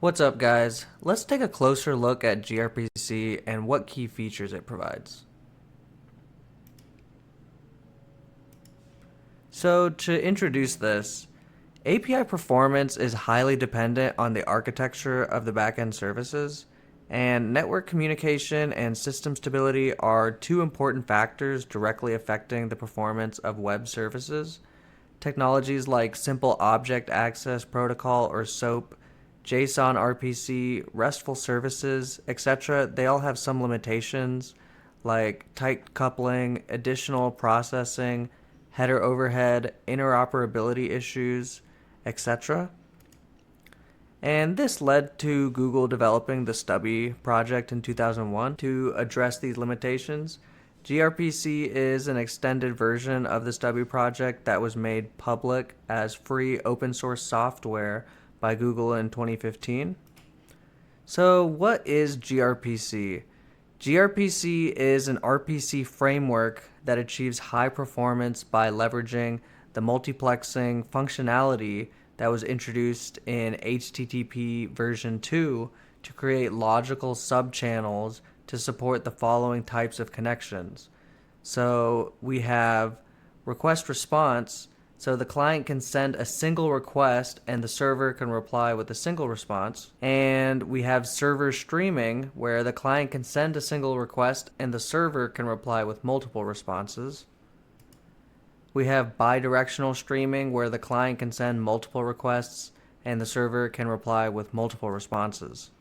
What's up, guys? Let's take a closer look at gRPC and what key features it provides. So, to introduce this, API performance is highly dependent on the architecture of the backend services, and network communication and system stability are two important factors directly affecting the performance of web services. Technologies like Simple Object Access Protocol or SOAP, JSON RPC, RESTful services, etc., they all have some limitations like tight coupling, additional processing, header overhead, interoperability issues, etc. And this led to Google developing the Stubby project in 2001 to address these limitations. gRPC is an extended version of the Stubby project that was made public as free open source software by Google in 2015. So, what is gRPC? gRPC is an RPC framework that achieves high performance by leveraging the multiplexing functionality that was introduced in HTTP version 2 to create logical subchannels to support the following types of connections. So we have request response, so the client can send a single request and the server can reply with a single response. And we have server streaming, where the client can send a single request and the server can reply with multiple responses. We have bidirectional streaming, where the client can send multiple requests and the server can reply with multiple responses.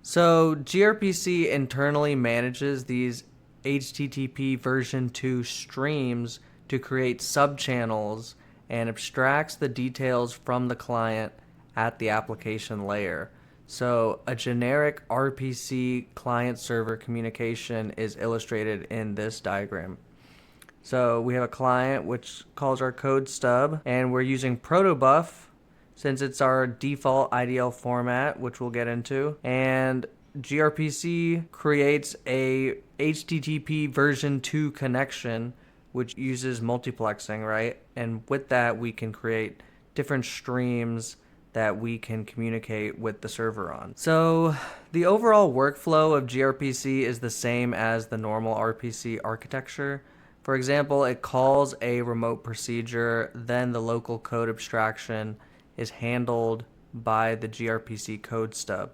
So gRPC internally manages these HTTP version 2 streams to create subchannels and abstracts the details from the client at the application layer. So a generic RPC client-server communication is illustrated in this diagram. So we have a client which calls our code stub, and we're using protobuf since it's our default IDL format, which we'll get into. And gRPC creates a HTTP version 2 connection, which uses multiplexing, right? And with that, we can create different streams that we can communicate with the server on. So the overall workflow of gRPC is the same as the normal RPC architecture. For example, it calls a remote procedure, then the local code abstraction is handled by the gRPC code stub.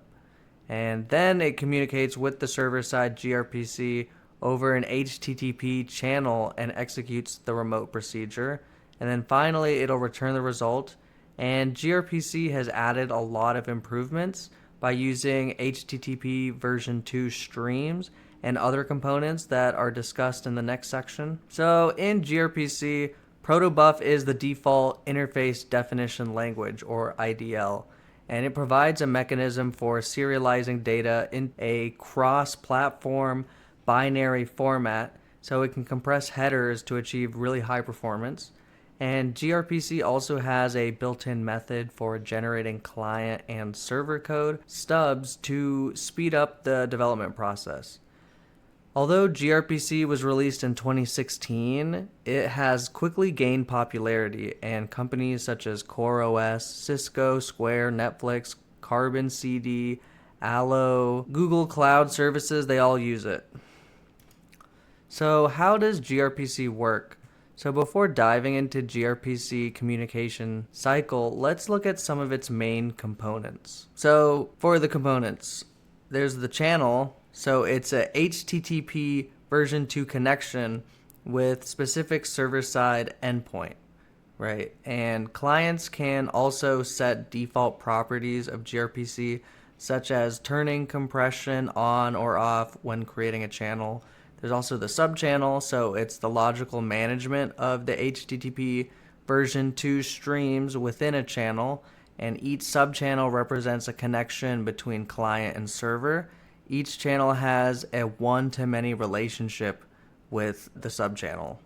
And then it communicates with the server-side gRPC over an HTTP channel and executes the remote procedure. And then finally, it'll return the result. And gRPC has added a lot of improvements by using HTTP version 2 streams and other components that are discussed in the next section. So in gRPC, protobuf is the default interface definition language, or IDL, and it provides a mechanism for serializing data in a cross-platform binary format so it can compress headers to achieve really high performance. And gRPC also has a built-in method for generating client and server code stubs to speed up the development process. Although gRPC was released in 2016, it has quickly gained popularity, and companies such as CoreOS, Cisco, Square, Netflix, Carbon CD, Allo, Google Cloud Services, they all use it. So how does gRPC work? So before diving into gRPC communication cycle, let's look at some of its main components. So for the components, there's the channel. So it's a HTTP version 2 connection with specific server-side endpoint, right? And clients can also set default properties of gRPC, such as turning compression on or off when creating a channel. There's also the subchannel, so it's the logical management of the HTTP version 2 streams within a channel, and each subchannel represents a connection between client and server. Each channel has a one-to-many relationship with the subchannel.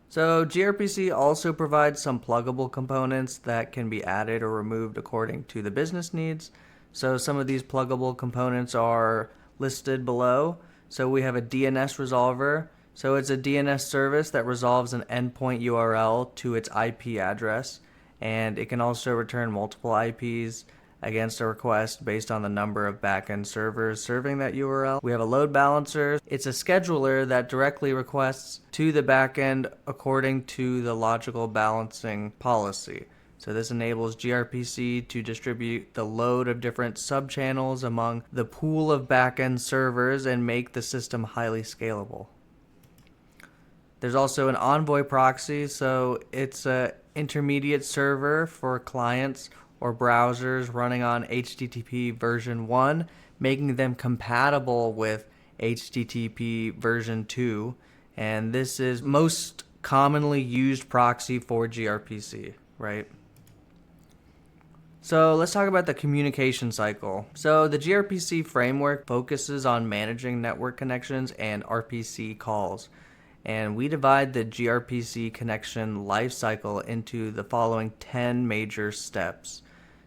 So gRPC also provides some pluggable components that can be added or removed according to the business needs. So some of these pluggable components are listed below. So we have a DNS resolver. So it's a DNS service that resolves an endpoint URL to its IP address, and it can also return multiple IPs against a request based on the number of backend servers serving that URL. We have a load balancer. It's a scheduler that directly requests to the backend according to the logical balancing policy. So this enables gRPC to distribute the load of different subchannels among the pool of backend servers and make the system highly scalable. There's also an Envoy proxy, so it's an intermediate server for clients or browsers running on HTTP version 1, making them compatible with HTTP version 2. And this is most commonly used proxy for gRPC, right? So let's talk about the communication cycle. So the gRPC framework focuses on managing network connections and RPC calls. And we divide the gRPC connection lifecycle into the following 10 major steps.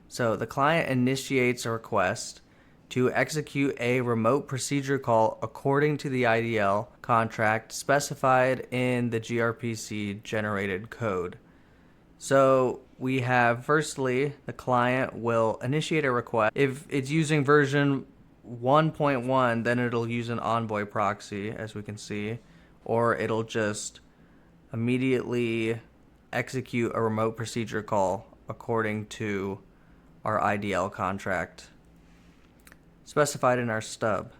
So the client initiates a request to execute a remote procedure call according to the IDL contract specified in the gRPC generated code. So we have, firstly, the client will initiate a request. If it's using version 1.1, then it'll use an Envoy proxy, as we can see, or it'll just immediately execute a remote procedure call according to our IDL contract specified in our stub.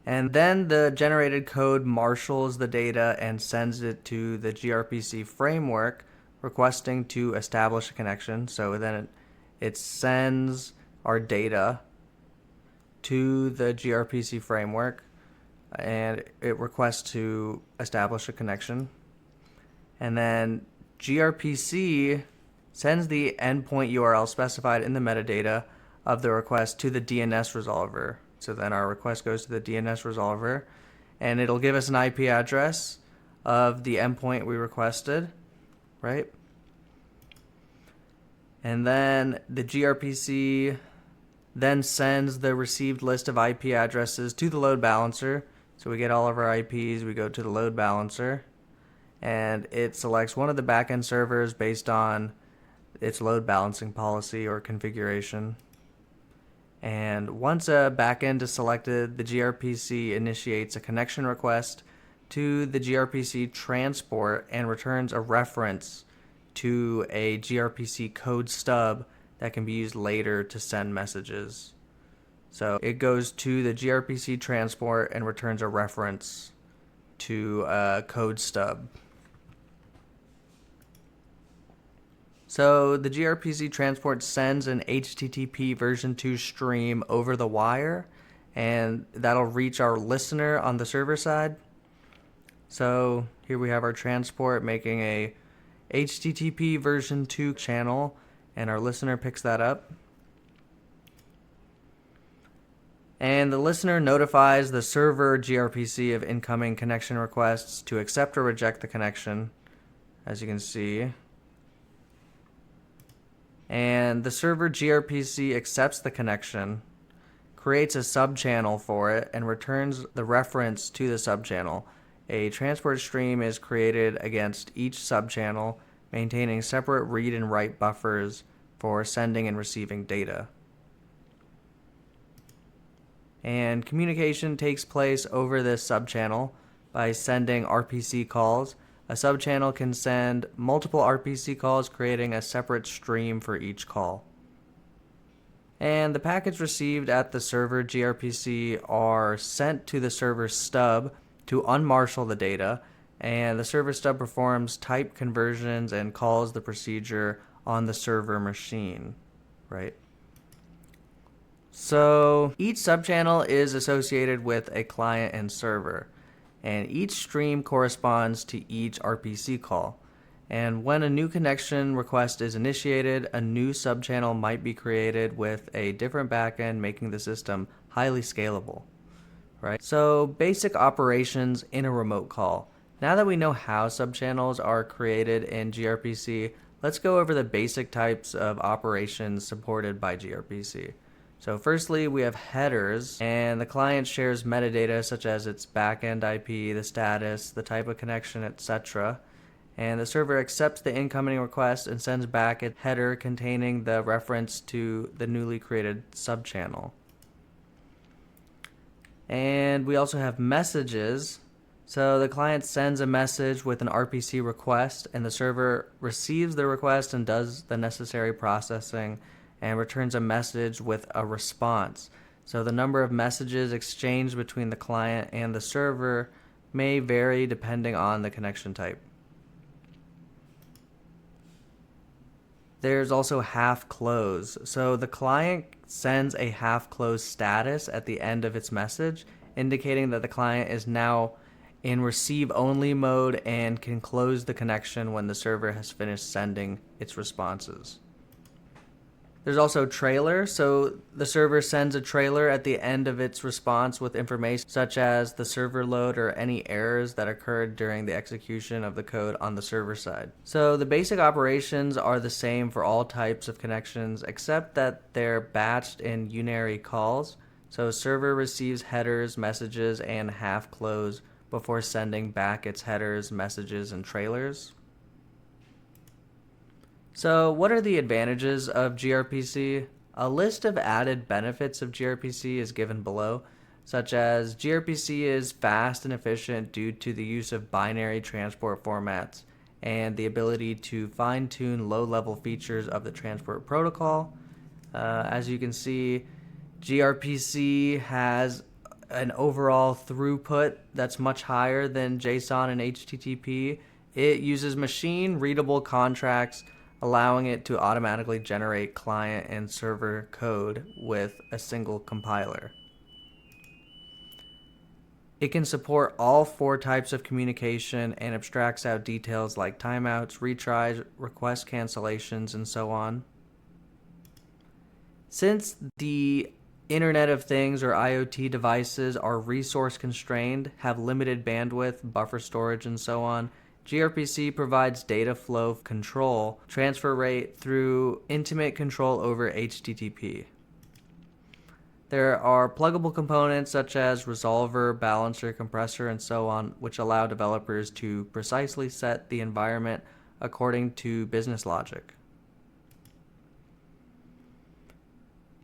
And then the generated code marshals the data and sends it to the gRPC framework requesting to establish a connection. So then it sends our data to the gRPC framework and it requests to establish a connection. And then gRPC sends the endpoint URL specified in the metadata of the request to the DNS resolver. So then our request goes to the DNS resolver, and it'll give us an IP address of the endpoint we requested, right? And then the gRPC then sends the received list of IP addresses to the load balancer. So we get all of our IPs, we go to the load balancer, and it selects one of the backend servers based on its load balancing policy or configuration. And once a backend is selected, the gRPC initiates a connection request to the gRPC transport and returns a reference to a gRPC code stub that can be used later to send messages. So it goes to the gRPC transport and returns a reference to a code stub. So the gRPC transport sends an HTTP version 2 stream over the wire, and that'll reach our listener on the server side. So here we have our transport making a HTTP version 2 channel, and our listener picks that up. And the listener notifies the server gRPC of incoming connection requests to accept or reject the connection, as you can see. And the server gRPC accepts the connection, creates a subchannel for it, and returns the reference to the subchannel. A transport stream is created against each subchannel, maintaining separate read and write buffers for sending and receiving data. And communication takes place over this subchannel by sending RPC calls. A subchannel can send multiple RPC calls, creating a separate stream for each call. And the packets received at the server gRPC are sent to the server stub to unmarshal the data, and the server stub performs type conversions and calls the procedure on the server machine, right? So each subchannel is associated with a client and server, and each stream corresponds to each RPC call. And when a new connection request is initiated, a new subchannel might be created with a different backend, making the system highly scalable, right? So basic operations in a remote call. Now that we know how subchannels are created in gRPC, let's go over the basic types of operations supported by gRPC. So firstly, we have headers, and the client shares metadata such as its backend IP, the status, the type of connection, etc. And the server accepts the incoming request and sends back a header containing the reference to the newly created subchannel. And we also have messages. So the client sends a message with an RPC request, and the server receives the request and does the necessary processing and returns a message with a response. So the number of messages exchanged between the client and the server may vary depending on the connection type. There's also half close. So the client sends a half close status at the end of its message, indicating that the client is now in receive only mode and can close the connection when the server has finished sending its responses. There's also trailer. So the server sends a trailer at the end of its response with information such as the server load or any errors that occurred during the execution of the code on the server side. So the basic operations are the same for all types of connections except that they're batched in unary calls. So server receives headers, messages, and half close before sending back its headers, messages, and trailers. So what are the advantages of gRPC? A list of added benefits of gRPC is given below, such as gRPC is fast and efficient due to the use of binary transport formats and the ability to fine-tune low-level features of the transport protocol. As you can see, gRPC has an overall throughput that's much higher than JSON and HTTP. It uses machine-readable contracts, allowing it to automatically generate client and server code with a single compiler. It can support all 4 types of communication and abstracts out details like timeouts, retries, request cancellations, and so on. Since the Internet of Things or IoT devices are resource constrained, have limited bandwidth, buffer storage, and so on, gRPC provides data flow control, transfer rate through intimate control over HTTP. There are pluggable components such as resolver, balancer, compressor, and so on, which allow developers to precisely set the environment according to business logic.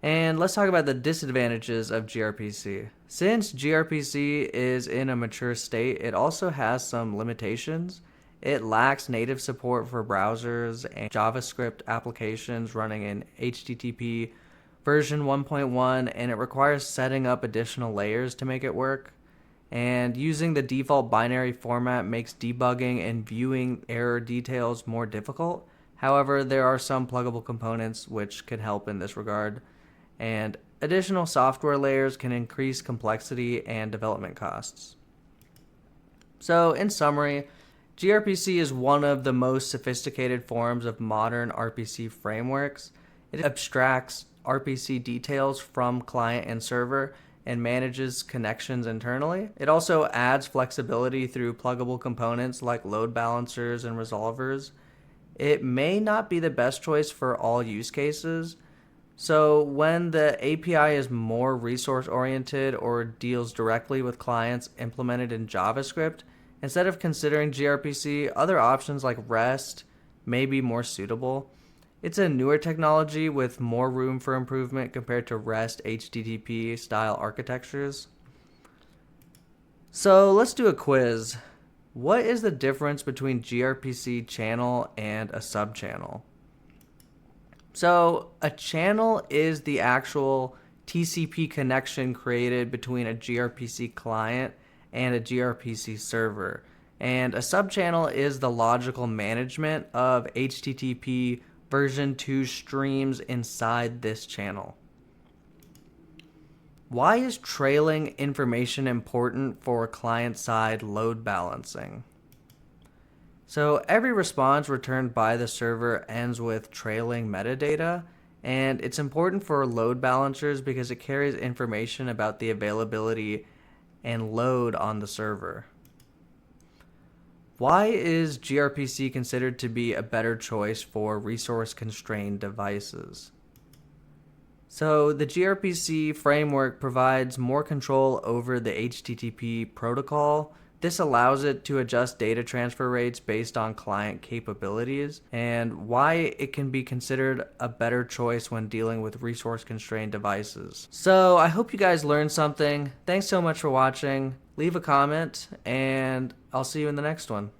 And let's talk about the disadvantages of gRPC. Since gRPC is in a mature state, it also has some limitations. It lacks native support for browsers and JavaScript applications running in HTTP version 1.1, and it requires setting up additional layers to make it work. And using the default binary format makes debugging and viewing error details more difficult. However, there are some pluggable components which can help in this regard, and additional software layers can increase complexity and development costs. So, in summary, gRPC is one of the most sophisticated forms of modern RPC frameworks. It abstracts RPC details from client and server and manages connections internally. It also adds flexibility through pluggable components like load balancers and resolvers. It may not be the best choice for all use cases. So when the API is more resource oriented or deals directly with clients implemented in JavaScript, instead of considering gRPC, other options like REST may be more suitable. It's a newer technology with more room for improvement compared to REST HTTP style architectures. So let's do a quiz. What is the difference between gRPC channel and a subchannel? So a channel is the actual TCP connection created between a gRPC client and a gRPC server. And a subchannel is the logical management of HTTP version 2 streams inside this channel. Why is trailing information important for client-side load balancing? So every response returned by the server ends with trailing metadata, and it's important for load balancers because it carries information about the availability and load on the server. Why is gRPC considered to be a better choice for resource-constrained devices? So the gRPC framework provides more control over the HTTP protocol. This allows it to adjust data transfer rates based on client capabilities, and why it can be considered a better choice when dealing with resource-constrained devices. So I hope you guys learned something. Thanks so much for watching. Leave a comment, and I'll see you in the next one.